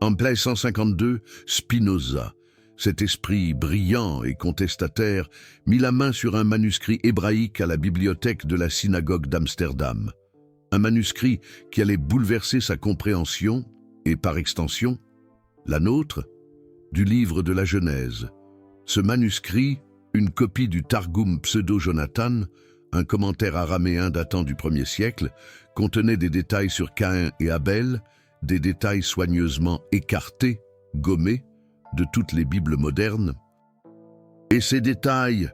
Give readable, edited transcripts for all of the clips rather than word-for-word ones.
En plein 152, Spinoza, cet esprit brillant et contestataire, mit la main sur un manuscrit hébraïque à la bibliothèque de la synagogue d'Amsterdam. Un manuscrit qui allait bouleverser sa compréhension, et par extension, la nôtre, du livre de la Genèse. Ce manuscrit, une copie du Targum Pseudo-Jonathan, un commentaire araméen datant du 1er siècle, contenait des détails sur Caïn et Abel, des détails soigneusement écartés, gommés, de toutes les Bibles modernes. Et ces détails,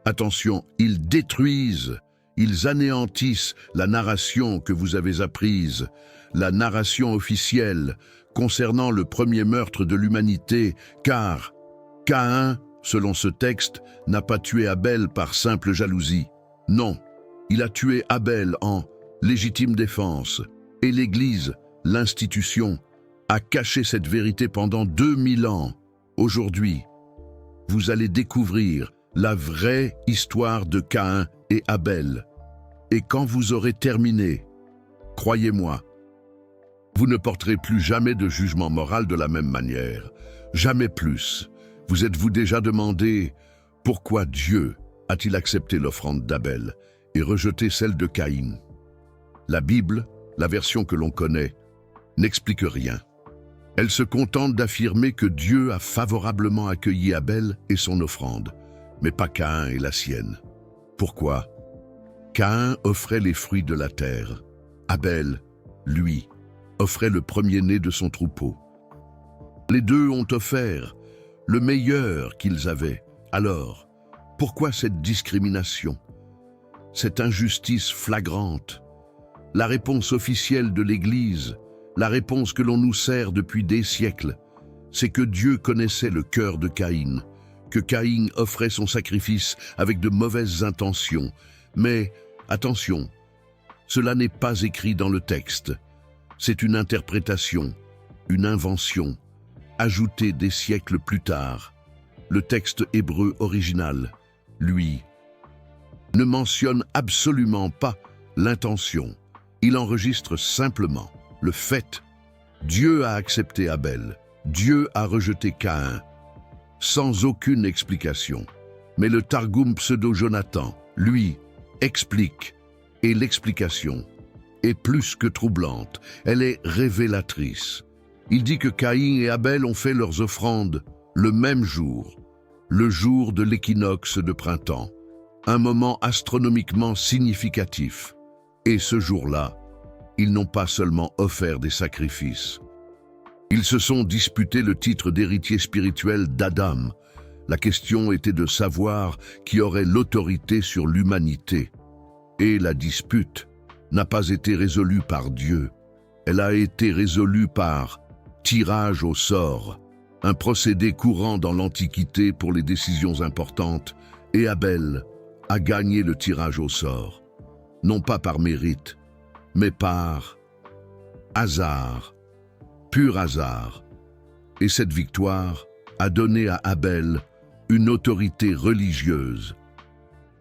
attention, ils détruisent, ils anéantissent la narration que vous avez apprise, la narration officielle concernant le premier meurtre de l'humanité, car Caïn, selon ce texte, n'a pas tué Abel par simple jalousie. Non, il a tué Abel en légitime défense, et l'Église, l'institution, a caché cette vérité pendant 2000 ans. Aujourd'hui, vous allez découvrir la vraie histoire de Caïn et Abel. Et quand vous aurez terminé, croyez-moi, vous ne porterez plus jamais de jugement moral de la même manière. Jamais plus. Vous êtes-vous déjà demandé pourquoi Dieu a-t-il accepté l'offrande d'Abel et rejeté celle de Caïn? La Bible, la version que l'on connaît, n'explique rien. Elle se contente d'affirmer que Dieu a favorablement accueilli Abel et son offrande, mais pas Caïn et la sienne. Pourquoi? Caïn offrait les fruits de la terre. Abel, lui, offrait le premier-né de son troupeau. Les deux ont offert le meilleur qu'ils avaient. Alors, pourquoi cette discrimination? Cette injustice flagrante? La réponse officielle de l'Église, la réponse que l'on nous sert depuis des siècles, c'est que Dieu connaissait le cœur de Caïn, que Caïn offrait son sacrifice avec de mauvaises intentions. Mais, attention, cela n'est pas écrit dans le texte. C'est une interprétation, une invention, ajoutée des siècles plus tard. Le texte hébreu original, lui, ne mentionne absolument pas l'intention. Il enregistre simplement le fait. Dieu a accepté Abel, Dieu a rejeté Caïn, sans aucune explication. Mais le Targum Pseudo-Jonathan, lui, explique, et l'explication est plus que troublante, elle est révélatrice. Il dit que Caïn et Abel ont fait leurs offrandes le même jour, le jour de l'équinoxe de printemps, un moment astronomiquement significatif. Et ce jour-là, ils n'ont pas seulement offert des sacrifices. Ils se sont disputés le titre d'héritier spirituel d'Adam. La question était de savoir qui aurait l'autorité sur l'humanité. Et la dispute n'a pas été résolue par Dieu. Elle a été résolue par tirage au sort, un procédé courant dans l'Antiquité pour les décisions importantes, et Abel a gagné le tirage au sort, non pas par mérite, mais par hasard, pur hasard. Et cette victoire a donné à Abel une autorité religieuse,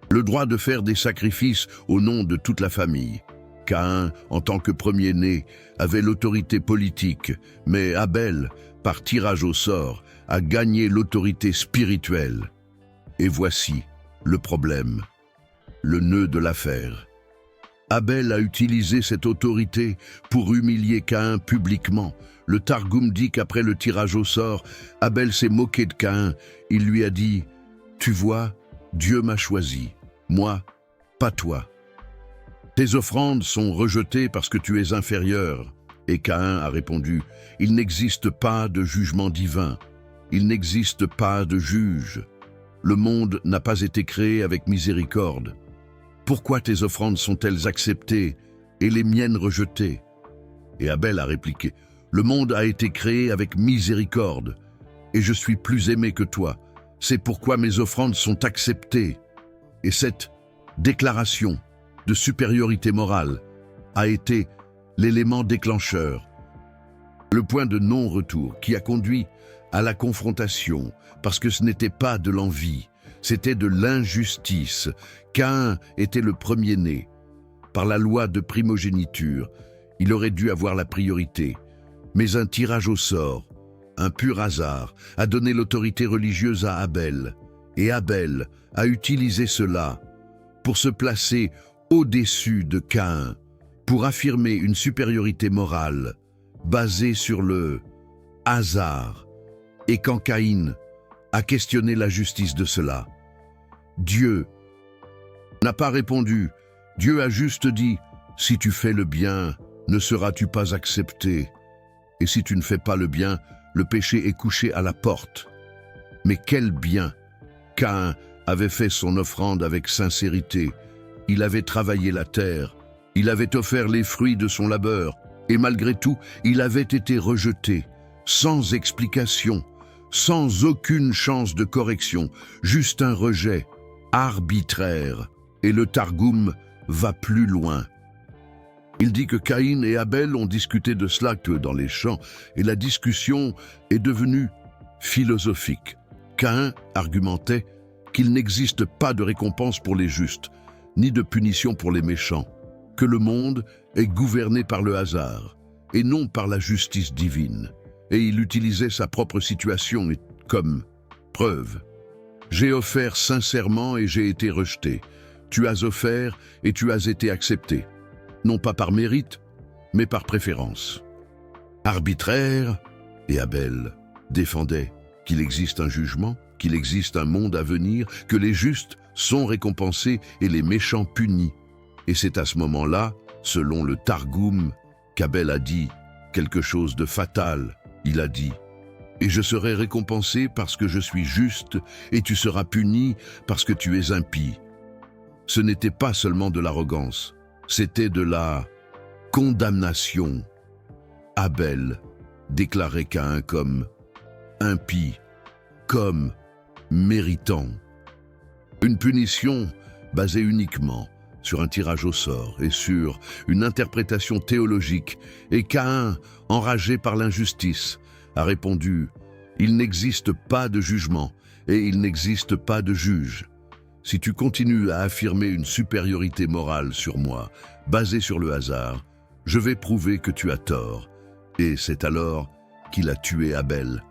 le droit de faire des sacrifices au nom de toute la famille. Caïn, en tant que premier-né, avait l'autorité politique, mais Abel, par tirage au sort, a gagné l'autorité spirituelle. Et voici le problème, le nœud de l'affaire. Abel a utilisé cette autorité pour humilier Caïn publiquement. Le Targum dit qu'après le tirage au sort, Abel s'est moqué de Caïn. Il lui a dit « Tu vois, Dieu m'a choisi, moi, pas toi. Tes offrandes sont rejetées parce que tu es inférieur. » Et Caïn a répondu « Il n'existe pas de jugement divin, il n'existe pas de juge. Le monde n'a pas été créé avec miséricorde. Pourquoi tes offrandes sont-elles acceptées et les miennes rejetées ?» Et Abel a répliqué « Le monde a été créé avec miséricorde, et je suis plus aimé que toi. C'est pourquoi mes offrandes sont acceptées. » Et cette déclaration de supériorité morale a été l'élément déclencheur, le point de non-retour qui a conduit à la confrontation, parce que ce n'était pas de l'envie, c'était de l'injustice. Caïn était le premier-né. Par la loi de primogéniture, il aurait dû avoir la priorité, mais un tirage au sort un pur hasard, a donné l'autorité religieuse à Abel, et Abel a utilisé cela pour se placer au-dessus de Caïn, pour affirmer une supériorité morale basée sur le hasard. Et quand Caïn a questionné la justice de cela, Dieu n'a pas répondu. Dieu a juste dit, « Si tu fais le bien, ne seras-tu pas accepté? Et si tu ne fais pas le bien, le péché est couché à la porte. » Mais quel bien! Caïn avait fait son offrande avec sincérité. Il avait travaillé la terre. Il avait offert les fruits de son labeur. Et malgré tout, il avait été rejeté, sans explication, sans aucune chance de correction, juste un rejet arbitraire. Et le Targum va plus loin. Il dit que Caïn et Abel ont discuté de cela que dans les champs, et la discussion est devenue philosophique. Caïn argumentait qu'il n'existe pas de récompense pour les justes, ni de punition pour les méchants, que le monde est gouverné par le hasard, et non par la justice divine. Et il utilisait sa propre situation comme preuve. « J'ai offert sincèrement et j'ai été rejeté. Tu as offert et tu as été accepté. Non pas par mérite, mais par préférence. » Arbitraire, et Abel défendait qu'il existe un jugement, qu'il existe un monde à venir, que les justes sont récompensés et les méchants punis. Et c'est à ce moment-là, selon le Targum, qu'Abel a dit quelque chose de fatal. Il a dit « Et je serai récompensé parce que je suis juste, et tu seras puni parce que tu es impie. » Ce n'était pas seulement de l'arrogance, c'était de la condamnation. Abel déclarait Caïn comme impie, comme méritant. Une punition basée uniquement sur un tirage au sort et sur une interprétation théologique, et Caïn, enragé par l'injustice, a répondu « Il n'existe pas de jugement et il n'existe pas de juge. Si tu continues à affirmer une supériorité morale sur moi, basée sur le hasard, je vais prouver que tu as tort. » Et c'est alors qu'il a tué Abel,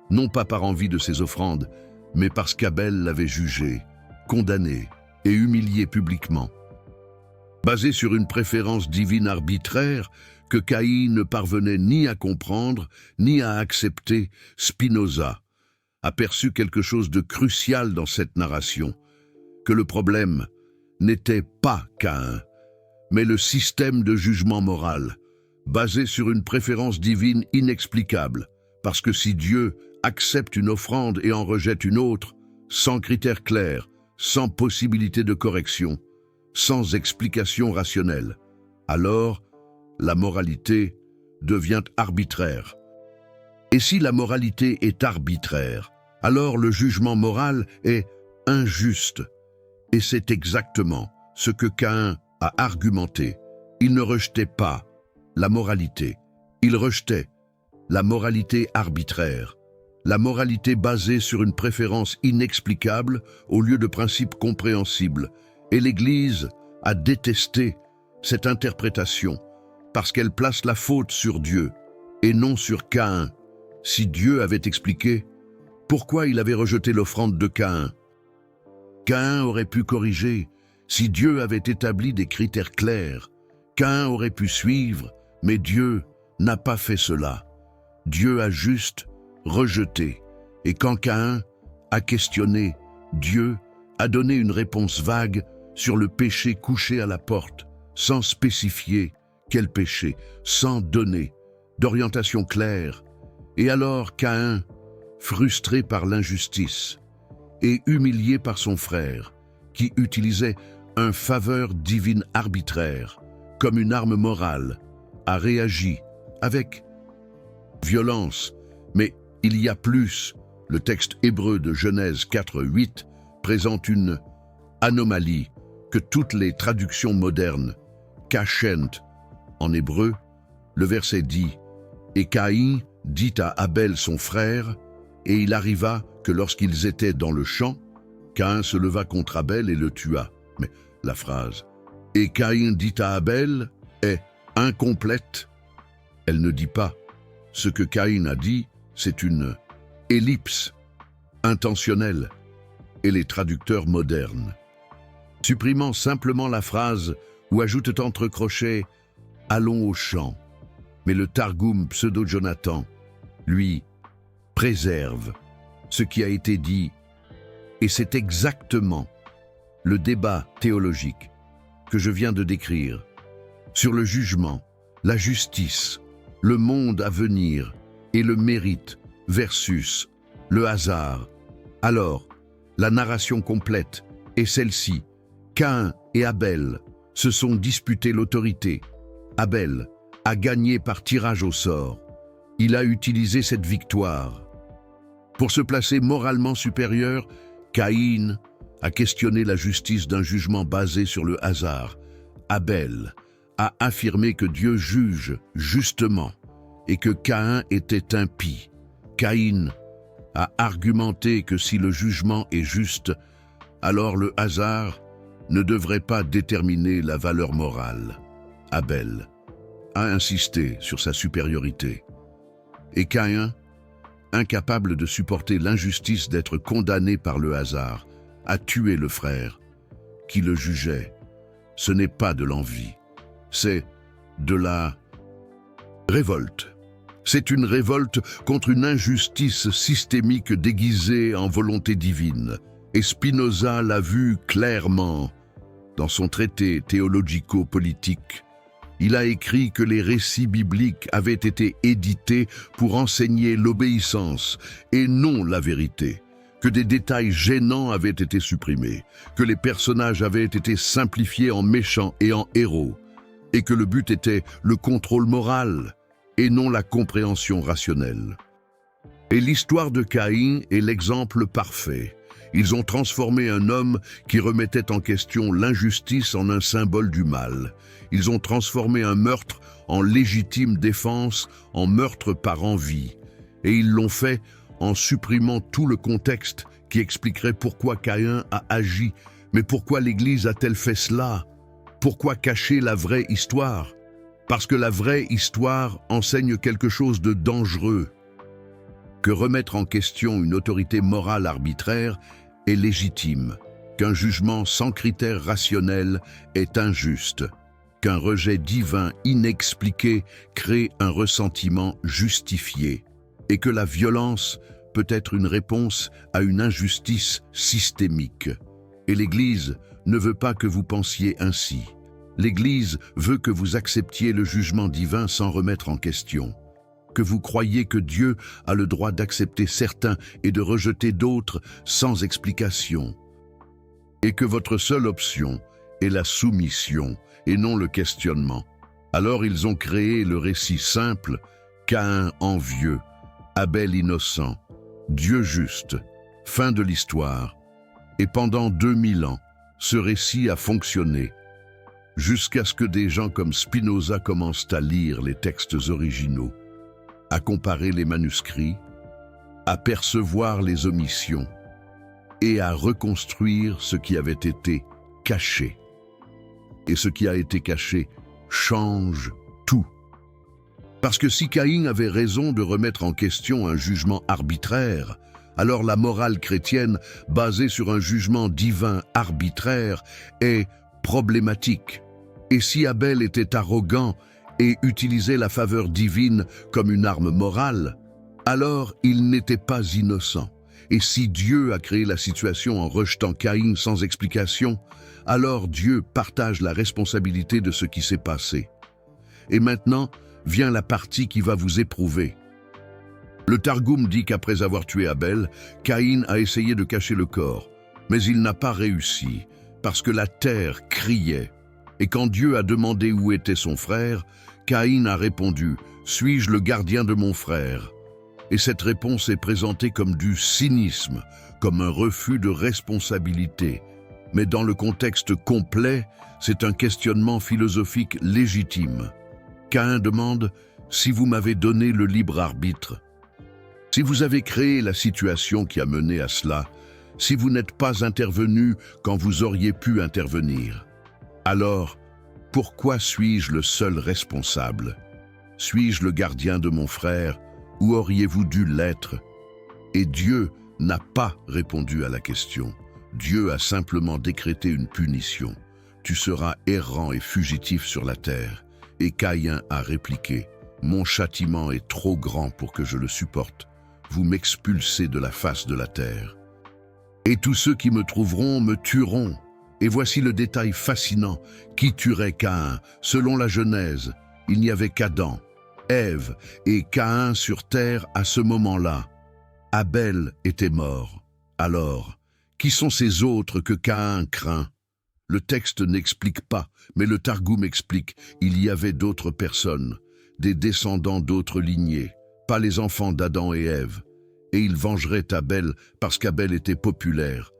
non pas par envie de ses offrandes, mais parce qu'Abel l'avait jugé, condamné et humilié publiquement. Basé sur une préférence divine arbitraire que Caïn ne parvenait ni à comprendre ni à accepter, Spinoza aperçut quelque chose de crucial dans cette narration, que le problème n'était pas Caïn, mais le système de jugement moral, basé sur une préférence divine inexplicable, parce que si Dieu accepte une offrande et en rejette une autre, sans critères clairs, sans possibilité de correction, sans explication rationnelle, alors la moralité devient arbitraire. Et si la moralité est arbitraire, alors le jugement moral est injuste. Et c'est exactement ce que Caïn a argumenté. Il ne rejetait pas la moralité, il rejetait la moralité arbitraire, la moralité basée sur une préférence inexplicable au lieu de principes compréhensibles. Et l'Église a détesté cette interprétation parce qu'elle place la faute sur Dieu et non sur Caïn. Si Dieu avait expliqué pourquoi il avait rejeté l'offrande de Caïn, Caïn aurait pu corriger. Si Dieu avait établi des critères clairs, Caïn aurait pu suivre, mais Dieu n'a pas fait cela. Dieu a juste rejeté. Et quand Caïn a questionné, Dieu a donné une réponse vague sur le péché couché à la porte, sans spécifier quel péché, sans donner d'orientation claire. Et alors Caïn, frustré par l'injustice et humilié par son frère, qui utilisait un faveur divine arbitraire comme une arme morale, a réagi avec violence. Mais il y a plus. Le texte hébreu de Genèse 4:8 présente une anomalie que toutes les traductions modernes cachent. En hébreu, le verset dit « Et Caïn dit à Abel son frère, et il arriva que lorsqu'ils étaient dans le champ, Caïn se leva contre Abel et le tua. » Mais la phrase « Et Caïn dit à Abel » est incomplète. Elle ne dit pas ce que Caïn a dit c'est une ellipse intentionnelle et les traducteurs modernes, supprimant simplement la phrase ou ajoutent entre crochets « allons au champ ». Mais le Targum pseudo-Jonathan, lui, préserve ce qui a été dit, et c'est exactement le débat théologique que je viens de décrire sur le jugement, la justice, le monde à venir et le mérite versus le hasard. Alors, la narration complète est celle-ci. Caïn et Abel se sont disputés l'autorité. Abel a gagné par tirage au sort. Il a utilisé cette victoire. Pour se placer moralement supérieur, Caïn a questionné la justice d'un jugement basé sur le hasard. Abel a affirmé que Dieu juge justement et que Caïn était impie. Caïn a argumenté que si le jugement est juste, alors le hasard ne devrait pas déterminer la valeur morale. Abel a insisté sur sa supériorité. Et Caïn, incapable de supporter l'injustice d'être condamné par le hasard, a tué le frère qui le jugeait. Ce n'est pas de l'envie, c'est de la révolte. C'est une révolte contre une injustice systémique déguisée en volonté divine. Et Spinoza l'a vu clairement dans son traité théologico-politique. Il a écrit que les récits bibliques avaient été édités pour enseigner l'obéissance et non la vérité, que des détails gênants avaient été supprimés, que les personnages avaient été simplifiés en méchants et en héros, et que le but était le contrôle moral et non la compréhension rationnelle. Et l'histoire de Caïn est l'exemple parfait. Ils ont transformé un homme qui remettait en question l'injustice en un symbole du mal. Ils ont transformé un meurtre en légitime défense, en meurtre par envie. Et ils l'ont fait en supprimant tout le contexte qui expliquerait pourquoi Caïn a agi. Mais pourquoi l'Église a-t-elle fait cela? Pourquoi cacher la vraie histoire? Parce que la vraie histoire enseigne quelque chose de dangereux. Que remettre en question une autorité morale arbitraire est légitime, qu'un jugement sans critères rationnels est injuste, qu'un rejet divin inexpliqué crée un ressentiment justifié, et que la violence peut être une réponse à une injustice systémique. Et l'Église ne veut pas que vous pensiez ainsi. L'Église veut que vous acceptiez le jugement divin sans remettre en question, que vous croyiez que Dieu a le droit d'accepter certains et de rejeter d'autres sans explication, et que votre seule option est la soumission et non le questionnement. Alors ils ont créé le récit simple, Caïn envieux, Abel innocent, Dieu juste, fin de l'histoire. Et pendant 2000 ans, ce récit a fonctionné, jusqu'à ce que des gens comme Spinoza commencent à lire les textes originaux, à comparer les manuscrits, à percevoir les omissions et à reconstruire ce qui avait été caché. Et ce qui a été caché change tout. Parce que si Caïn avait raison de remettre en question un jugement arbitraire, alors la morale chrétienne, basée sur un jugement divin arbitraire, est problématique. Et si Abel était arrogant et utilisait la faveur divine comme une arme morale, alors il n'était pas innocent. Et si Dieu a créé la situation en rejetant Caïn sans explication, alors Dieu partage la responsabilité de ce qui s'est passé. Et maintenant vient la partie qui va vous éprouver. Le Targum dit qu'après avoir tué Abel, Caïn a essayé de cacher le corps, mais il n'a pas réussi, parce que la terre criait. Et quand Dieu a demandé où était son frère, Caïn a répondu « Suis-je le gardien de mon frère ?» Et cette réponse est présentée comme du cynisme, comme un refus de responsabilité. Mais dans le contexte complet, c'est un questionnement philosophique légitime. Caïn demande « Si vous m'avez donné le libre arbitre, si vous avez créé la situation qui a mené à cela, si vous n'êtes pas intervenu quand vous auriez pu intervenir, alors pourquoi suis-je le seul responsable? Suis-je le gardien de mon frère ou auriez-vous dû l'être? Et Dieu n'a pas répondu à la question. Dieu a simplement décrété une punition. Tu seras errant et fugitif sur la terre. Et Caïn a répliqué, mon châtiment est trop grand pour que je le supporte. Vous m'expulsez de la face de la terre. Et tous ceux qui me trouveront me tueront. Et voici le détail fascinant. Qui tuerait Caïn? Selon la Genèse, il n'y avait qu'Adam, Ève et Caïn sur terre à ce moment-là. Abel était mort. Alors, qui sont ces autres que Caïn craint? Le texte n'explique pas, mais le Targum explique. Il y avait d'autres personnes, des descendants d'autres lignées, pas les enfants d'Adam et Ève. Et il vengerait Abel parce qu'Abel était populaire.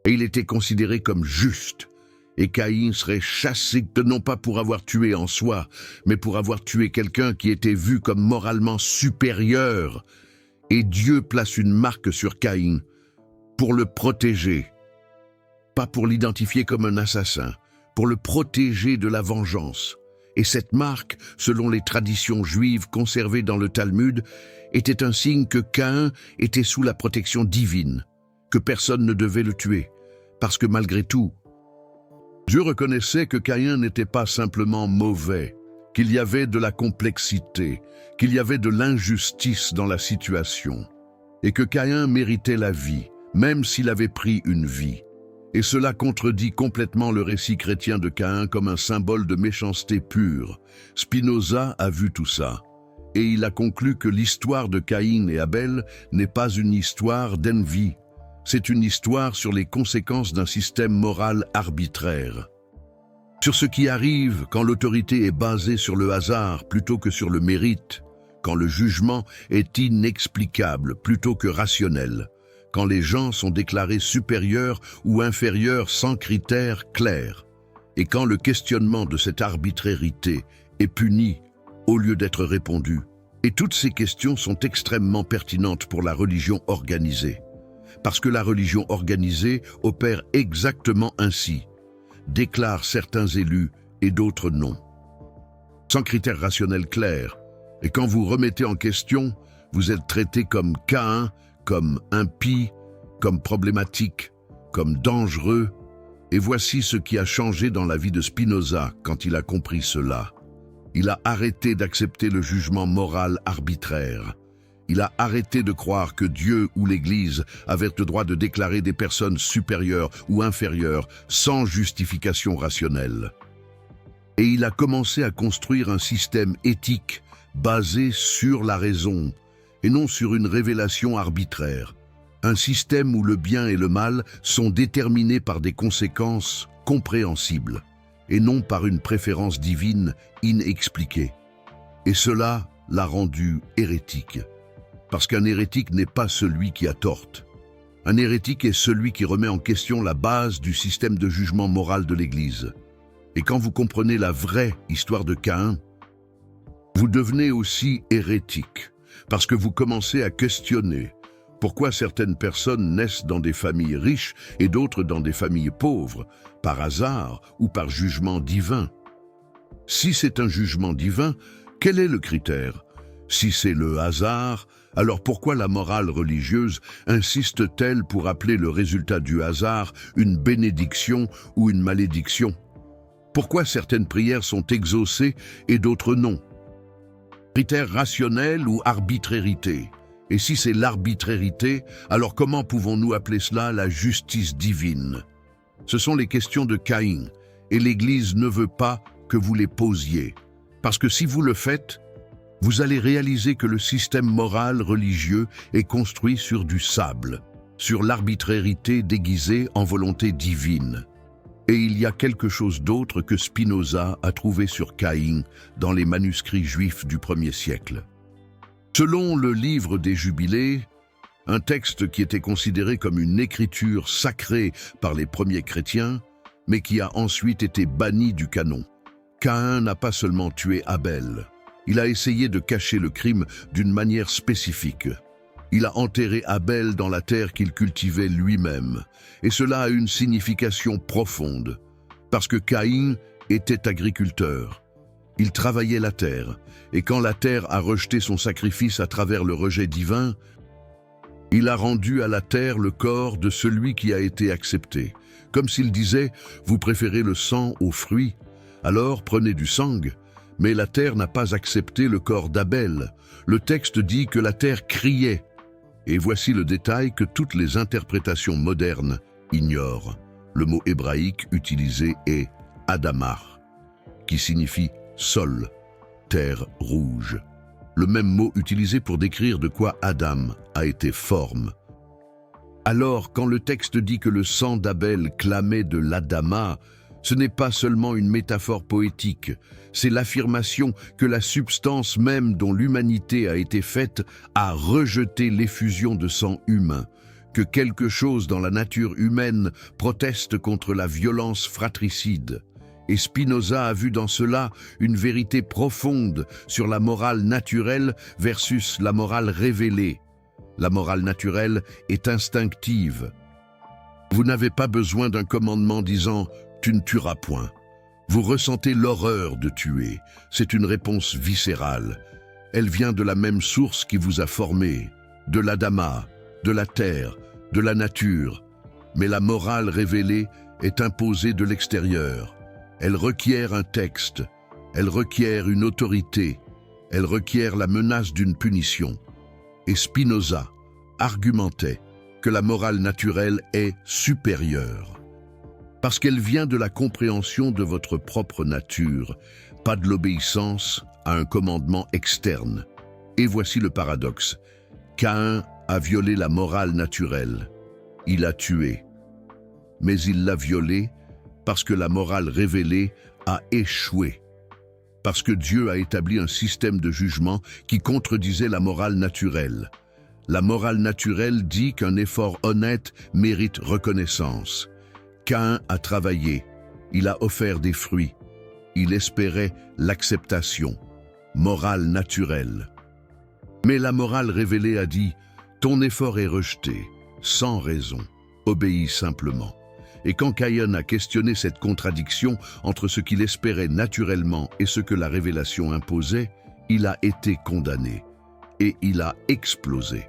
Et il était considéré comme juste. Et Caïn serait chassé non pas pour avoir tué en soi, mais pour avoir tué quelqu'un qui était vu comme moralement supérieur. Et Dieu place une marque sur Caïn pour le protéger. Pas pour l'identifier comme un assassin, pour le protéger de la vengeance. Et cette marque, selon les traditions juives conservées dans le Talmud, était un signe que Caïn était sous la protection divine, que personne ne devait le tuer, parce que malgré tout, Dieu reconnaissait que Caïn n'était pas simplement mauvais, qu'il y avait de la complexité, qu'il y avait de l'injustice dans la situation, et que Caïn méritait la vie, même s'il avait pris une vie. Et cela contredit complètement le récit chrétien de Caïn comme un symbole de méchanceté pure. Spinoza a vu tout ça, et il a conclu que l'histoire de Caïn et Abel n'est pas une histoire d'envie, c'est une histoire sur les conséquences d'un système moral arbitraire. Sur ce qui arrive quand l'autorité est basée sur le hasard plutôt que sur le mérite, quand le jugement est inexplicable plutôt que rationnel, quand les gens sont déclarés supérieurs ou inférieurs sans critères clairs, et quand le questionnement de cette arbitrarité est puni au lieu d'être répondu. Et toutes ces questions sont extrêmement pertinentes pour la religion organisée, parce que la religion organisée opère exactement ainsi, déclare certains élus et d'autres non, sans critères rationnels clairs, et quand vous remettez en question, vous êtes traité comme Caïn, comme impie, comme problématique, comme dangereux. Et voici ce qui a changé dans la vie de Spinoza quand il a compris cela. Il a arrêté d'accepter le jugement moral arbitraire. Il a arrêté de croire que Dieu ou l'Église avaient le droit de déclarer des personnes supérieures ou inférieures sans justification rationnelle. Et il a commencé à construire un système éthique basé sur la raison, et non sur une révélation arbitraire. Un système où le bien et le mal sont déterminés par des conséquences compréhensibles, et non par une préférence divine inexpliquée. Et cela l'a rendu hérétique. Parce qu'un hérétique n'est pas celui qui a tort. Un hérétique est celui qui remet en question la base du système de jugement moral de l'Église. Et quand vous comprenez la vraie histoire de Caïn, vous devenez aussi hérétique. Parce que vous commencez à questionner pourquoi certaines personnes naissent dans des familles riches et d'autres dans des familles pauvres, par hasard ou par jugement divin. Si c'est un jugement divin, quel est le critère? Si c'est le hasard, alors pourquoi la morale religieuse insiste-t-elle pour appeler le résultat du hasard une bénédiction ou une malédiction? Pourquoi certaines prières sont exaucées et d'autres non? Critère rationnel ou arbitrarité? Et si c'est l'arbitrarité, alors comment pouvons-nous appeler cela la justice divine? Ce sont les questions de Caïn, et l'Église ne veut pas que vous les posiez. Parce que si vous le faites, vous allez réaliser que le système moral religieux est construit sur du sable, sur l'arbitrarité déguisée en volonté divine. Et il y a quelque chose d'autre que Spinoza a trouvé sur Caïn dans les manuscrits juifs du 1er siècle. Selon le livre des Jubilés, un texte qui était considéré comme une écriture sacrée par les premiers chrétiens, mais qui a ensuite été banni du canon, Caïn n'a pas seulement tué Abel, il a essayé de cacher le crime d'une manière spécifique. Il a enterré Abel dans la terre qu'il cultivait lui-même, et cela a une signification profonde, parce que Caïn était agriculteur. Il travaillait la terre, et quand la terre a rejeté son sacrifice à travers le rejet divin, il a rendu à la terre le corps de celui qui a été accepté. Comme s'il disait, vous préférez le sang aux fruits, alors prenez du sang. Mais la terre n'a pas accepté le corps d'Abel. Le texte dit que la terre criait. Et voici le détail que toutes les interprétations modernes ignorent. Le mot hébraïque utilisé est Adamar, qui signifie sol, terre rouge. Le même mot utilisé pour décrire de quoi Adam a été forme. Alors, quand le texte dit que le sang d'Abel clamait de l'Adama, ce n'est pas seulement une métaphore poétique, c'est l'affirmation que la substance même dont l'humanité a été faite a rejeté l'effusion de sang humain, que quelque chose dans la nature humaine proteste contre la violence fratricide. Et Spinoza a vu dans cela une vérité profonde sur la morale naturelle versus la morale révélée. La morale naturelle est instinctive. Vous n'avez pas besoin d'un commandement disant « tu ne tueras point ». Vous ressentez l'horreur de tuer. C'est une réponse viscérale. Elle vient de la même source qui vous a formé, de l'Adama, de la terre, de la nature. Mais la morale révélée est imposée de l'extérieur. Elle requiert un texte, elle requiert une autorité, elle requiert la menace d'une punition. Et Spinoza argumentait que la morale naturelle est supérieure. Parce qu'elle vient de la compréhension de votre propre nature, pas de l'obéissance à un commandement externe. Et voici le paradoxe. Caïn a violé la morale naturelle. Il a tué. Mais il l'a violée parce que la morale révélée a échoué. Parce que Dieu a établi un système de jugement qui contredisait la morale naturelle. La morale naturelle dit qu'un effort honnête mérite reconnaissance. Caïn a travaillé, il a offert des fruits, il espérait l'acceptation, morale naturelle. Mais la morale révélée a dit « ton effort est rejeté, sans raison, obéis simplement ». Et quand Caïn a questionné cette contradiction entre ce qu'il espérait naturellement et ce que la révélation imposait, il a été condamné et il a explosé,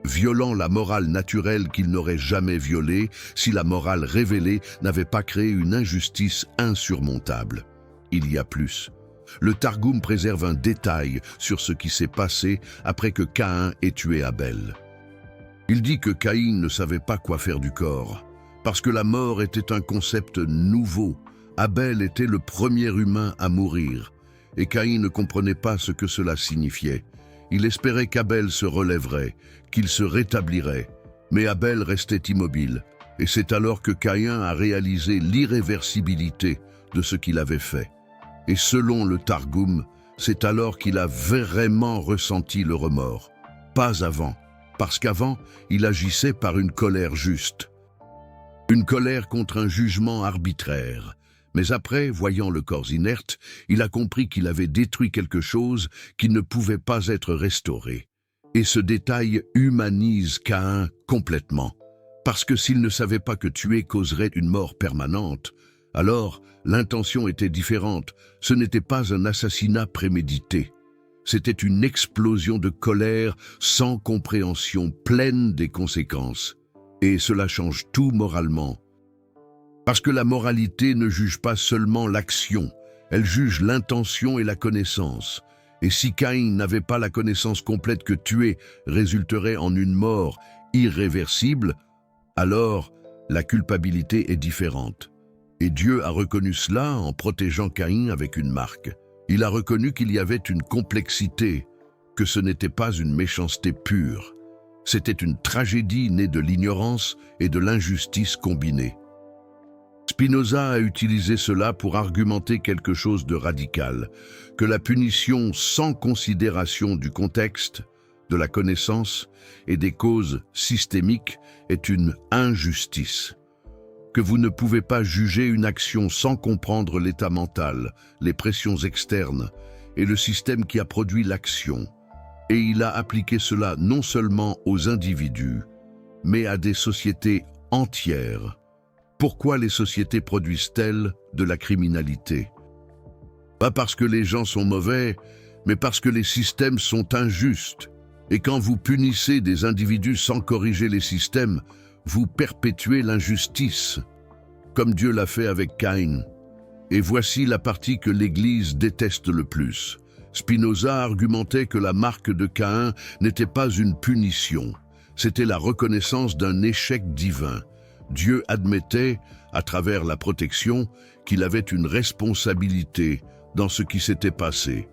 violant la morale naturelle qu'il n'aurait jamais violée si la morale révélée n'avait pas créé une injustice insurmontable. Il y a plus. Le Targum préserve un détail sur ce qui s'est passé après que Caïn ait tué Abel. Il dit que Caïn ne savait pas quoi faire du corps, parce que la mort était un concept nouveau. Abel était le premier humain à mourir, et Caïn ne comprenait pas ce que cela signifiait. Il espérait qu'Abel se relèverait, qu'il se rétablirait, mais Abel restait immobile, et c'est alors que Caïn a réalisé l'irréversibilité de ce qu'il avait fait. Et selon le Targum, c'est alors qu'il a vraiment ressenti le remords. Pas avant, parce qu'avant, il agissait par une colère juste. Une colère contre un jugement arbitraire. Mais après, voyant le corps inerte, il a compris qu'il avait détruit quelque chose qui ne pouvait pas être restauré. Et ce détail humanise Caïn complètement. Parce que s'il ne savait pas que tuer causerait une mort permanente, alors l'intention était différente. Ce n'était pas un assassinat prémédité. C'était une explosion de colère sans compréhension, pleine des conséquences. Et cela change tout moralement. Parce que la moralité ne juge pas seulement l'action, elle juge l'intention et la connaissance. Et si Caïn n'avait pas la connaissance complète que tuer résulterait en une mort irréversible, alors la culpabilité est différente. Et Dieu a reconnu cela en protégeant Caïn avec une marque. Il a reconnu qu'il y avait une complexité, que ce n'était pas une méchanceté pure. C'était une tragédie née de l'ignorance et de l'injustice combinée. Spinoza a utilisé cela pour argumenter quelque chose de radical, que la punition sans considération du contexte, de la connaissance et des causes systémiques est une injustice, que vous ne pouvez pas juger une action sans comprendre l'état mental, les pressions externes et le système qui a produit l'action. Et il a appliqué cela non seulement aux individus, mais à des sociétés entières. Pourquoi les sociétés produisent-elles de la criminalité? Pas parce que les gens sont mauvais, mais parce que les systèmes sont injustes. Et quand vous punissez des individus sans corriger les systèmes, vous perpétuez l'injustice, comme Dieu l'a fait avec Caïn. Et voici la partie que l'Église déteste le plus. Spinoza argumentait que la marque de Caïn n'était pas une punition, c'était la reconnaissance d'un échec divin. Dieu admettait, à travers la protection, qu'il avait une responsabilité dans ce qui s'était passé.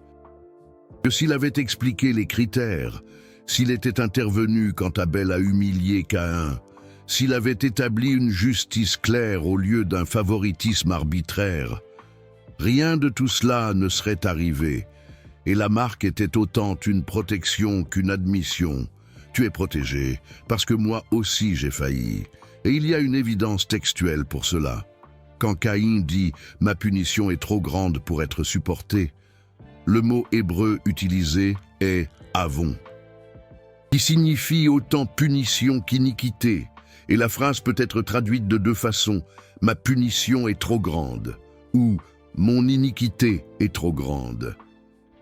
Que s'il avait expliqué les critères, s'il était intervenu quand Abel a humilié Caïn, s'il avait établi une justice claire au lieu d'un favoritisme arbitraire, rien de tout cela ne serait arrivé, et la marque était autant une protection qu'une admission. Tu es protégé, parce que moi aussi j'ai failli. Et il y a une évidence textuelle pour cela. Quand Caïn dit « ma punition est trop grande pour être supportée », le mot hébreu utilisé est « avon », qui signifie autant punition qu'iniquité. Et la phrase peut être traduite de deux façons. « Ma punition est trop grande » ou « mon iniquité est trop grande ».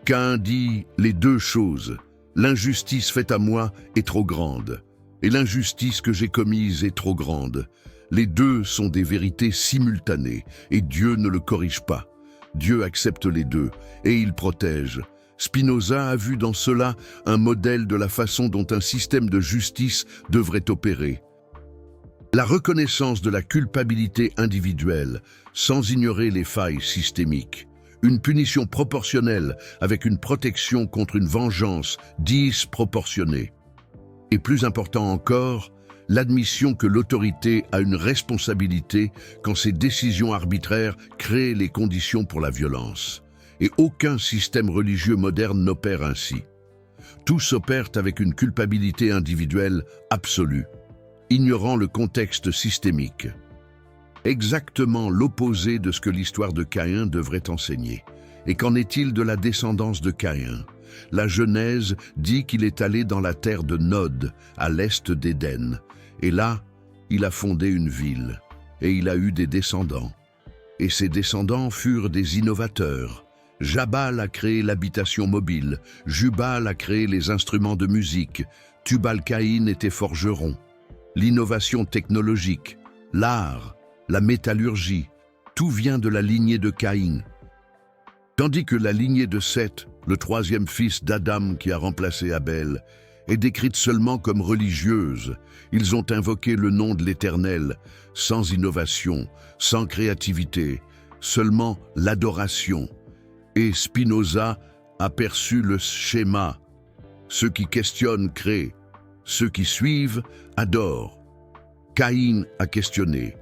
Caïn dit les deux choses. L'injustice faite à moi est trop grande, et l'injustice que j'ai commise est trop grande. Les deux sont des vérités simultanées, et Dieu ne le corrige pas. Dieu accepte les deux, et il protège. Spinoza a vu dans cela un modèle de la façon dont un système de justice devrait opérer. La reconnaissance de la culpabilité individuelle, sans ignorer les failles systémiques. Une punition proportionnelle avec une protection contre une vengeance disproportionnée. Et plus important encore, l'admission que l'autorité a une responsabilité quand ses décisions arbitraires créent les conditions pour la violence. Et aucun système religieux moderne n'opère ainsi. Tous opèrent avec une culpabilité individuelle absolue, ignorant le contexte systémique. Exactement l'opposé de ce que l'histoire de Caïn devrait enseigner. Et qu'en est-il de la descendance de Caïn? La Genèse dit qu'il est allé dans la terre de Nod, à l'est d'Éden. Et là, il a fondé une ville, et il a eu des descendants. Et ces descendants furent des innovateurs. Jabal a créé l'habitation mobile, Jubal a créé les instruments de musique, Tubal-Caïn était forgeron. L'innovation technologique, l'art, la métallurgie, tout vient de la lignée de Caïn. Tandis que la lignée de Seth, le troisième fils d'Adam qui a remplacé Abel, est décrite seulement comme religieuse, ils ont invoqué le nom de l'Éternel, sans innovation, sans créativité, seulement l'adoration. Et Spinoza a perçu le schéma. Ceux qui questionnent créent, ceux qui suivent adorent. Caïn a questionné.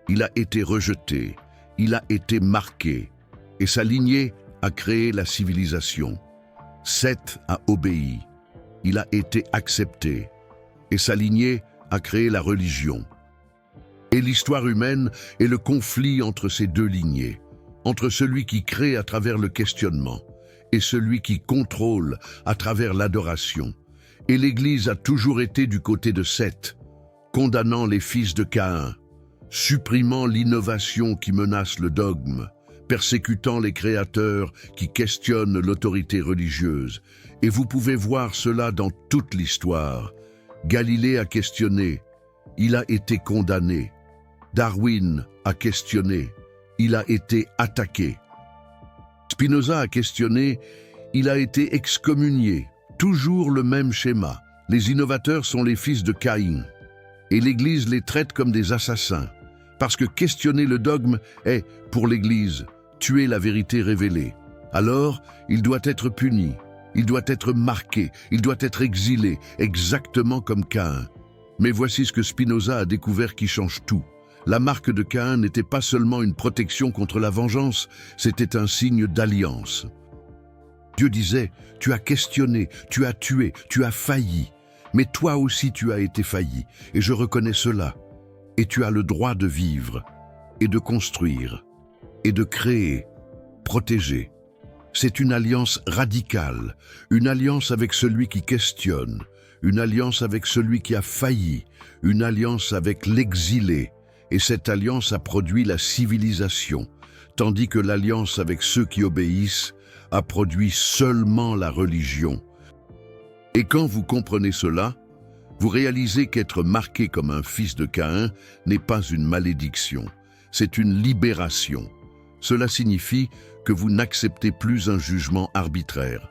Il a été rejeté, il a été marqué, et sa lignée a créé la civilisation. Seth a obéi, il a été accepté, et sa lignée a créé la religion. Et l'histoire humaine est le conflit entre ces deux lignées, entre celui qui crée à travers le questionnement, et celui qui contrôle à travers l'adoration. Et l'Église a toujours été du côté de Seth, condamnant les fils de Caïn, supprimant l'innovation qui menace le dogme, persécutant les créateurs qui questionnent l'autorité religieuse. Et vous pouvez voir cela dans toute l'histoire. Galilée a questionné, il a été condamné. Darwin a questionné, il a été attaqué. Spinoza a questionné, il a été excommunié. Toujours le même schéma. Les innovateurs sont les fils de Caïn. Et l'Église les traite comme des assassins. Parce que questionner le dogme est, pour l'Église, tuer la vérité révélée. Alors, il doit être puni, il doit être marqué, il doit être exilé, exactement comme Caïn. Mais voici ce que Spinoza a découvert qui change tout. La marque de Caïn n'était pas seulement une protection contre la vengeance, c'était un signe d'alliance. Dieu disait, tu as questionné, tu as tué, tu as failli. Mais toi aussi tu as été failli, et je reconnais cela. Et tu as le droit de vivre, et de construire, et de créer, protéger. C'est une alliance radicale, une alliance avec celui qui questionne, une alliance avec celui qui a failli, une alliance avec l'exilé. Et cette alliance a produit la civilisation. tandis que l'alliance avec ceux qui obéissent a produit seulement la religion. Et quand vous comprenez cela, vous réalisez qu'être marqué comme un fils de Caïn n'est pas une malédiction, c'est une libération. Cela signifie que vous n'acceptez plus un jugement arbitraire,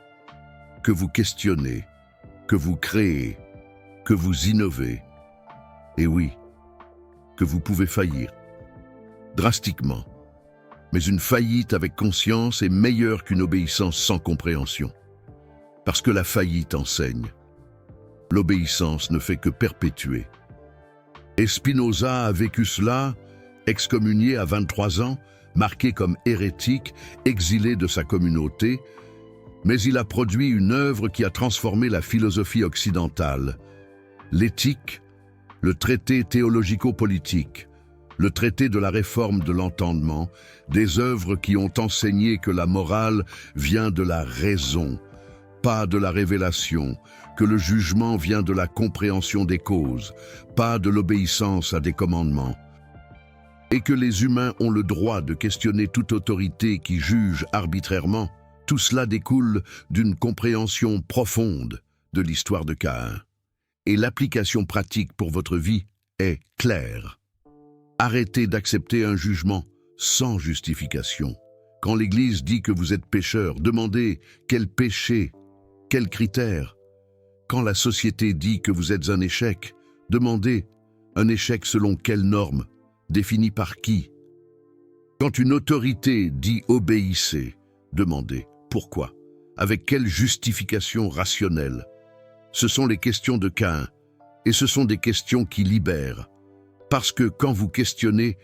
que vous questionnez, que vous créez, que vous innovez. Et oui, que vous pouvez faillir, drastiquement. Mais une faillite avec conscience est meilleure qu'une obéissance sans compréhension. Parce que la faillite enseigne. L'obéissance ne fait que perpétuer. Et Spinoza a vécu cela, excommunié à 23 ans, marqué comme hérétique, exilé de sa communauté, mais il a produit une œuvre qui a transformé la philosophie occidentale. L'éthique, le traité théologico-politique, le traité de la réforme de l'entendement, des œuvres qui ont enseigné que la morale vient de la raison, pas de la révélation, que le jugement vient de la compréhension des causes, pas de l'obéissance à des commandements, et que les humains ont le droit de questionner toute autorité qui juge arbitrairement. Tout cela découle d'une compréhension profonde de l'histoire de Caïn. Et l'application pratique pour votre vie est claire. Arrêtez d'accepter un jugement sans justification. Quand l'Église dit que vous êtes pécheur, demandez quel péché, quels critères. Quand la société dit que vous êtes un échec, demandez un échec selon quelles normes, défini par qui. Quand une autorité dit obéissez, demandez pourquoi, avec quelle justification rationnelle. Ce sont les questions de Caïn, et ce sont des questions qui libèrent. Parce que quand vous questionnez,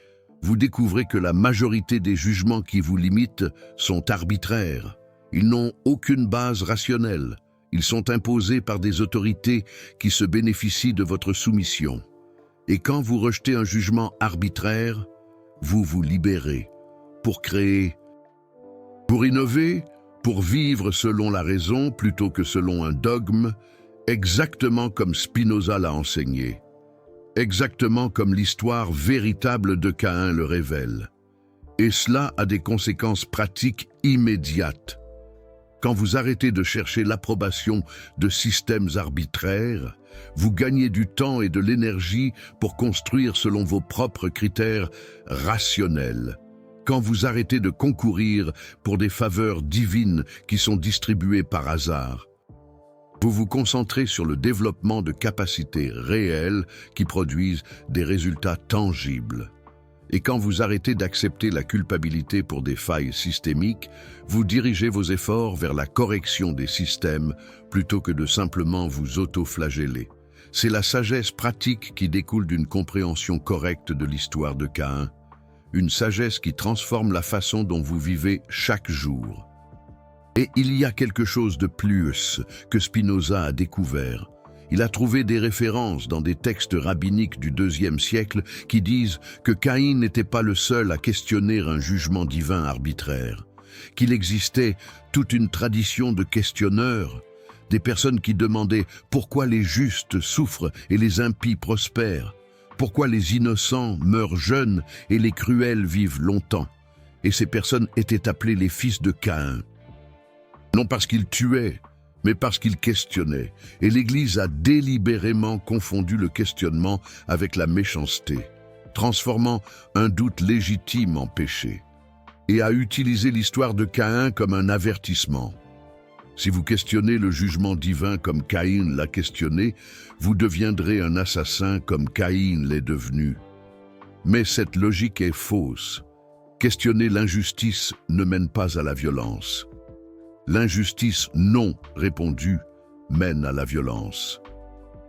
vous découvrez que la majorité des jugements qui vous limitent sont arbitraires. Ils n'ont aucune base rationnelle. Ils sont imposés par des autorités qui se bénéficient de votre soumission. Et quand vous rejetez un jugement arbitraire, vous vous libérez pour créer, pour innover, pour vivre selon la raison plutôt que selon un dogme, exactement comme Spinoza l'a enseigné, exactement comme l'histoire véritable de Caïn le révèle. Et cela a des conséquences pratiques immédiates. Quand vous arrêtez de chercher l'approbation de systèmes arbitraires, vous gagnez du temps et de l'énergie pour construire selon vos propres critères rationnels. Quand vous arrêtez de concourir pour des faveurs divines qui sont distribuées par hasard, vous vous concentrez sur le développement de capacités réelles qui produisent des résultats tangibles. Et quand vous arrêtez d'accepter la culpabilité pour des failles systémiques, vous dirigez vos efforts vers la correction des systèmes plutôt que de simplement vous auto-flageller. C'est la sagesse pratique qui découle d'une compréhension correcte de l'histoire de Caïn, une sagesse qui transforme la façon dont vous vivez chaque jour. Et il y a quelque chose de plus que Spinoza a découvert. Il a trouvé des références dans des textes rabbiniques du IIe siècle qui disent que Caïn n'était pas le seul à questionner un jugement divin arbitraire, qu'il existait toute une tradition de questionneurs, des personnes qui demandaient pourquoi les justes souffrent et les impies prospèrent, pourquoi les innocents meurent jeunes et les cruels vivent longtemps. Et ces personnes étaient appelées les fils de Caïn. Non parce qu'ils tuaient, mais parce qu'ils questionnaient. Et l'Église a délibérément confondu le questionnement avec la méchanceté, transformant un doute légitime en péché, et a utilisé l'histoire de Caïn comme un avertissement. Si vous questionnez le jugement divin comme Caïn l'a questionné, vous deviendrez un assassin comme Caïn l'est devenu. Mais cette logique est fausse. Questionner l'injustice ne mène pas à la violence. L'injustice non répondue mène à la violence.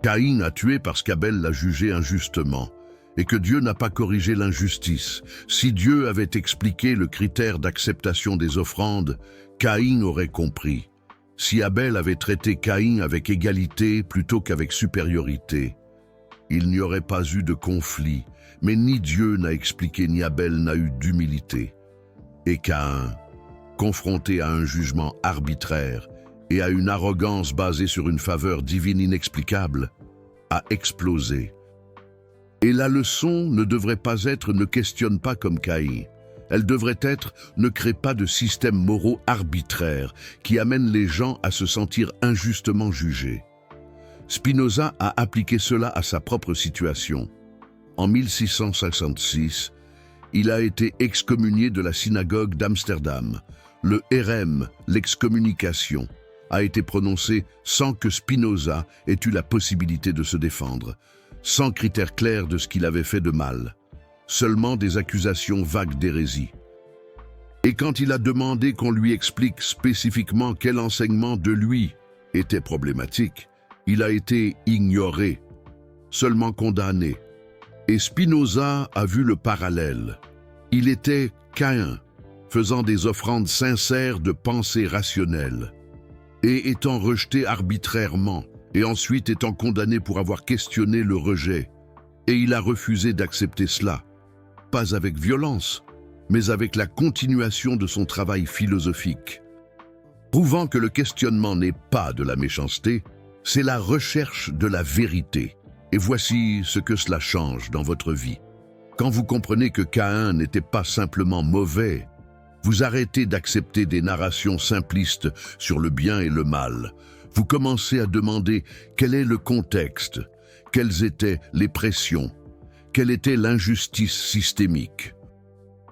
Caïn a tué parce qu'Abel l'a jugé injustement et que Dieu n'a pas corrigé l'injustice. Si Dieu avait expliqué le critère d'acceptation des offrandes, Caïn aurait compris. Si Abel avait traité Caïn avec égalité plutôt qu'avec supériorité, il n'y aurait pas eu de conflit, mais ni Dieu n'a expliqué ni Abel n'a eu d'humilité. Et Caïn, confronté à un jugement arbitraire et à une arrogance basée sur une faveur divine inexplicable, a explosé. Et la leçon ne devrait pas être « ne questionne pas comme Caïn », Elle devrait être « ne crée pas de systèmes moraux arbitraires qui amènent les gens à se sentir injustement jugés ». Spinoza a appliqué cela à sa propre situation. En 1666, il a été excommunié de la synagogue d'Amsterdam. Le hérem, l'excommunication, a été prononcé sans que Spinoza ait eu la possibilité de se défendre, sans critère clair de ce qu'il avait fait de mal, seulement des accusations vagues d'hérésie. Et quand il a demandé qu'on lui explique spécifiquement quel enseignement de lui était problématique, il a été ignoré, seulement condamné. Et Spinoza a vu le parallèle. Il était Caïn, faisant des offrandes sincères de pensée rationnelle, et étant rejeté arbitrairement, et ensuite étant condamné pour avoir questionné le rejet. Et il a refusé d'accepter cela, pas avec violence, mais avec la continuation de son travail philosophique. Prouvant que le questionnement n'est pas de la méchanceté, c'est la recherche de la vérité. Et voici ce que cela change dans votre vie. Quand vous comprenez que Caïn n'était pas simplement mauvais, vous arrêtez d'accepter des narrations simplistes sur le bien et le mal. Vous commencez à demander quel est le contexte, quelles étaient les pressions, quelle était l'injustice systémique.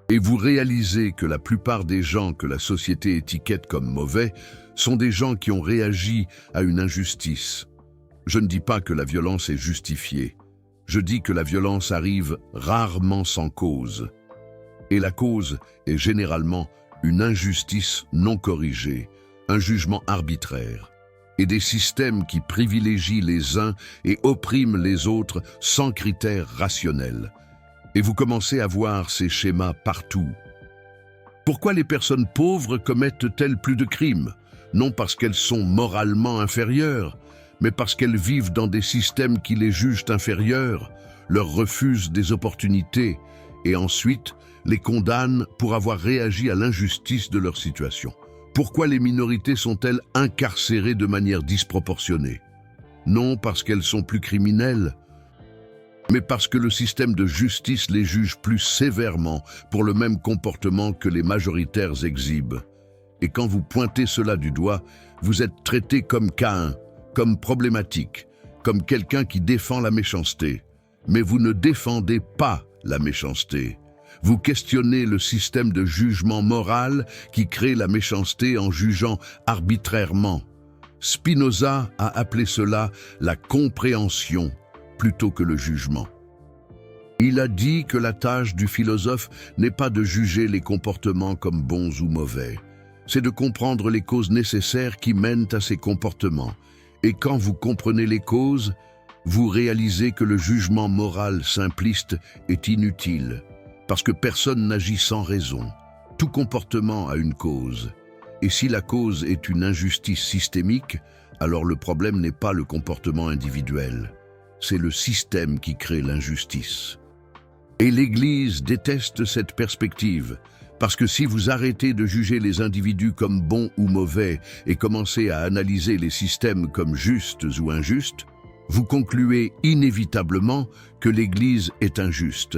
Et vous réalisez que la plupart des gens que la société étiquette comme mauvais sont des gens qui ont réagi à une injustice. Je ne dis pas que la violence est justifiée. Je dis que la violence arrive rarement sans cause. Et la cause est généralement une injustice non corrigée, un jugement arbitraire, et des systèmes qui privilégient les uns et oppriment les autres sans critères rationnels. Et vous commencez à voir ces schémas partout. Pourquoi les personnes pauvres commettent-elles plus de crimes? Non parce qu'elles sont moralement inférieures, mais parce qu'elles vivent dans des systèmes qui les jugent inférieures, leur refusent des opportunités et ensuite les condamnent pour avoir réagi à l'injustice de leur situation. Pourquoi les minorités sont-elles incarcérées de manière disproportionnée? Non parce qu'elles sont plus criminelles, mais parce que le système de justice les juge plus sévèrement pour le même comportement que les majoritaires exhibent. Et quand vous pointez cela du doigt, vous êtes traité comme Caïn, comme problématique, comme quelqu'un qui défend la méchanceté. Mais vous ne défendez pas la méchanceté. Vous questionnez le système de jugement moral qui crée la méchanceté en jugeant arbitrairement. Spinoza a appelé cela la compréhension plutôt que le jugement. Il a dit que la tâche du philosophe n'est pas de juger les comportements comme bons ou mauvais, c'est de comprendre les causes nécessaires qui mènent à ces comportements. Et quand vous comprenez les causes, vous réalisez que le jugement moral simpliste est inutile, parce que personne n'agit sans raison. Tout comportement a une cause. Et si la cause est une injustice systémique, alors le problème n'est pas le comportement individuel. C'est le système qui crée l'injustice. Et l'Église déteste cette perspective, parce que si vous arrêtez de juger les individus comme bons ou mauvais et commencez à analyser les systèmes comme justes ou injustes, vous concluez inévitablement que l'Église est injuste,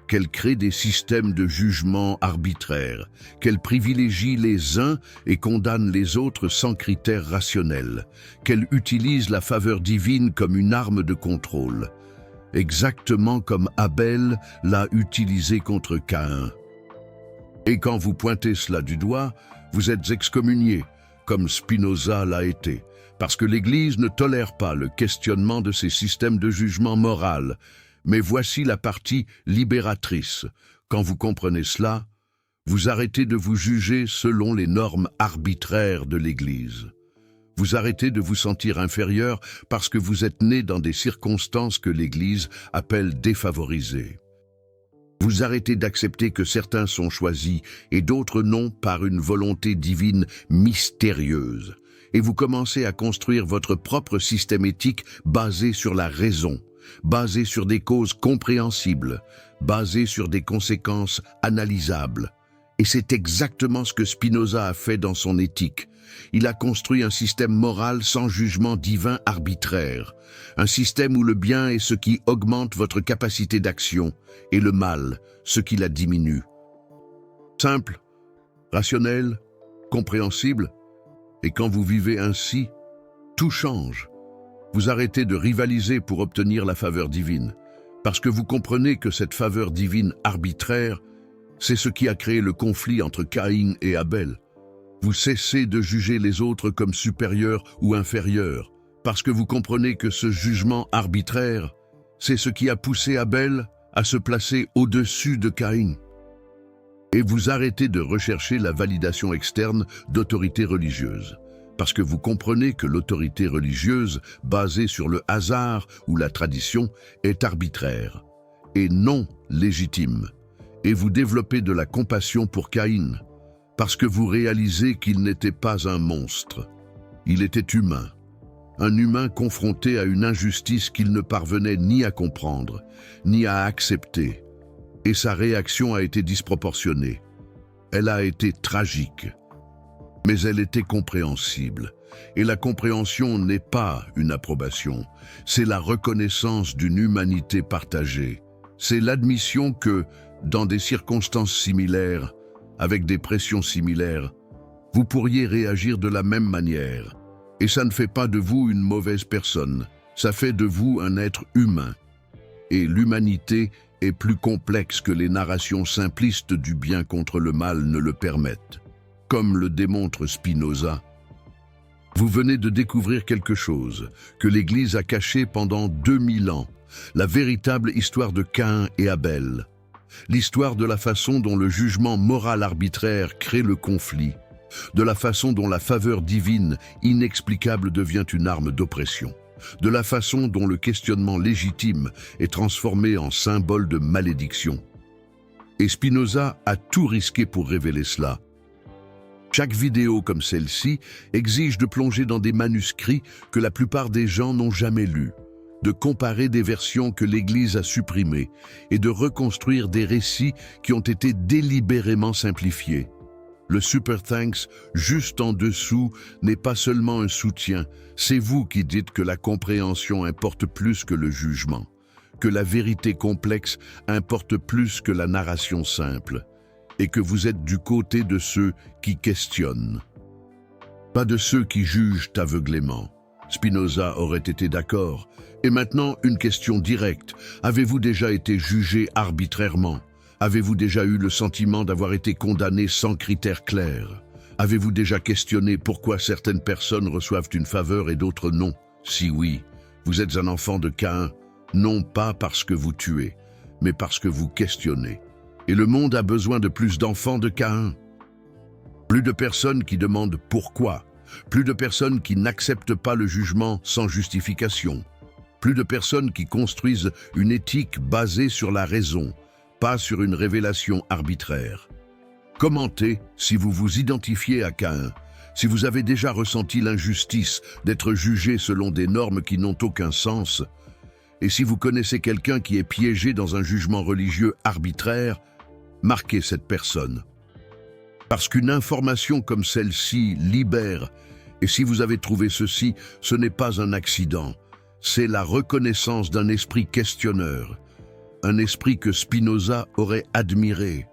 qu'elle crée des systèmes de jugement arbitraires, qu'elle privilégie les uns et condamne les autres sans critères rationnels, qu'elle utilise la faveur divine comme une arme de contrôle, exactement comme Abel l'a utilisé contre Caïn. Et quand vous pointez cela du doigt, vous êtes excommunié, comme Spinoza l'a été, parce que l'Église ne tolère pas le questionnement de ces systèmes de jugement moral. Mais voici la partie libératrice. Quand vous comprenez cela, vous arrêtez de vous juger selon les normes arbitraires de l'Église. Vous arrêtez de vous sentir inférieur parce que vous êtes né dans des circonstances que l'Église appelle défavorisées. Vous arrêtez d'accepter que certains sont choisis et d'autres non par une volonté divine mystérieuse. Et vous commencez à construire votre propre système éthique basé sur la raison, basé sur des causes compréhensibles, basé sur des conséquences analysables. Et c'est exactement ce que Spinoza a fait dans son éthique. Il a construit un système moral sans jugement divin arbitraire, un système où le bien est ce qui augmente votre capacité d'action et le mal, ce qui la diminue. Simple, rationnel, compréhensible. Et quand vous vivez ainsi, tout change. Vous arrêtez de rivaliser pour obtenir la faveur divine, parce que vous comprenez que cette faveur divine arbitraire, c'est ce qui a créé le conflit entre Caïn et Abel. Vous cessez de juger les autres comme supérieurs ou inférieurs, parce que vous comprenez que ce jugement arbitraire, c'est ce qui a poussé Abel à se placer au-dessus de Caïn. Et vous arrêtez de rechercher la validation externe d'autorités religieuses, parce que vous comprenez que l'autorité religieuse, basée sur le hasard ou la tradition, est arbitraire et non légitime. Et vous développez de la compassion pour Caïn, parce que vous réalisez qu'il n'était pas un monstre. Il était humain. Un humain confronté à une injustice qu'il ne parvenait ni à comprendre, ni à accepter. Et sa réaction a été disproportionnée. Elle a été tragique. Mais elle était compréhensible. Et la compréhension n'est pas une approbation. C'est la reconnaissance d'une humanité partagée. C'est l'admission que, dans des circonstances similaires, avec des pressions similaires, vous pourriez réagir de la même manière. Et ça ne fait pas de vous une mauvaise personne, ça fait de vous un être humain. Et l'humanité est plus complexe que les narrations simplistes du bien contre le mal ne le permettent. Comme le démontre Spinoza, vous venez de découvrir quelque chose que l'Église a caché pendant 2000 ans, la véritable histoire de Caïn et Abel. L'histoire de la façon dont le jugement moral arbitraire crée le conflit, de la façon dont la faveur divine inexplicable devient une arme d'oppression, de la façon dont le questionnement légitime est transformé en symbole de malédiction. Et Spinoza a tout risqué pour révéler cela. Chaque vidéo comme celle-ci exige de plonger dans des manuscrits que la plupart des gens n'ont jamais lus, de comparer des versions que l'Église a supprimées et de reconstruire des récits qui ont été délibérément simplifiés. Le Super Thanks, juste en dessous, n'est pas seulement un soutien, c'est vous qui dites que la compréhension importe plus que le jugement, que la vérité complexe importe plus que la narration simple, et que vous êtes du côté de ceux qui questionnent, pas de ceux qui jugent aveuglément. Spinoza aurait été d'accord. Et maintenant, une question directe. Avez-vous déjà été jugé arbitrairement? Avez-vous déjà eu le sentiment d'avoir été condamné sans critères clairs? Avez-vous déjà questionné pourquoi certaines personnes reçoivent une faveur et d'autres non? Si oui, vous êtes un enfant de Caïn, non pas parce que vous tuez, mais parce que vous questionnez. Et le monde a besoin de plus d'enfants de Caïn. Plus de personnes qui demandent pourquoi, plus de personnes qui n'acceptent pas le jugement sans justification, plus de personnes qui construisent une éthique basée sur la raison, pas sur une révélation arbitraire. Commentez si vous vous identifiez à Caïn, si vous avez déjà ressenti l'injustice d'être jugé selon des normes qui n'ont aucun sens, et si vous connaissez quelqu'un qui est piégé dans un jugement religieux arbitraire, marquez cette personne. Parce qu'une information comme celle-ci libère, et si vous avez trouvé ceci, ce n'est pas un accident, c'est la reconnaissance d'un esprit questionneur, un esprit que Spinoza aurait admiré,